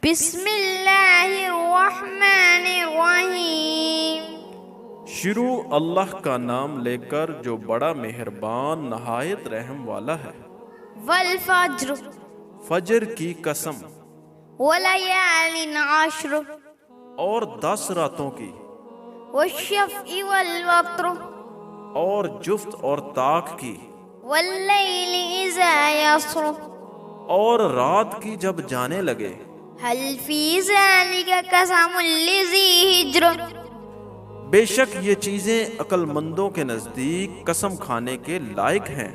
بسم اللہ الرحمن الرحیم۔ شروع اللہ کا نام لے کر جو بڑا مہربان نہایت رحم والا ہے۔ والفجر فجر کی قسم، ولیال عشر اور 10 راتوں کی، والشفع والوتر اور جفت اور طاق کی، واللیل اذا یسر اور رات کی جب جانے لگے۔ هل فی ذلک قسم لذی حجر، بے شک یہ چیزیں عقل مندوں کے نزدیک قسم کھانے کے لائق ہیں۔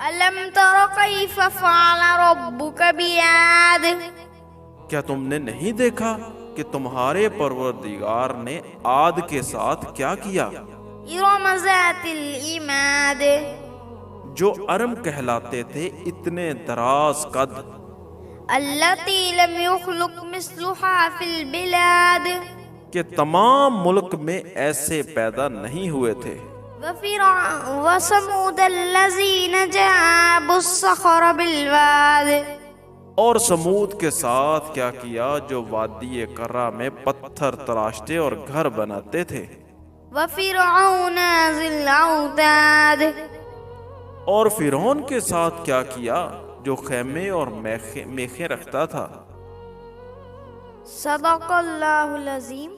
الم تر کیف فعل ربک بعاد، کیا تم نے نہیں دیکھا کہ تمہارے پروردگار نے عاد کے ساتھ کیا کیا؟ ارم ذات العماد، جو ارم کہلاتے تھے اتنے دراز قد، التی لم یخلق مثلها فی البلاد، کہ تمام ملک میں ایسے پیدا نہیں ہوئے تھے۔ وثمود الذین جابوا الصخر بالواد، اور سمود کے ساتھ کیا کیا جو وادی کرہ میں پتھر تراشتے اور گھر بناتے تھے۔ وفرعون ذی الاوتاد، اور فرعون کے ساتھ کیا کیا جو خیمے اور میخیں رکھتا تھا۔ صدق اللہ العظیم۔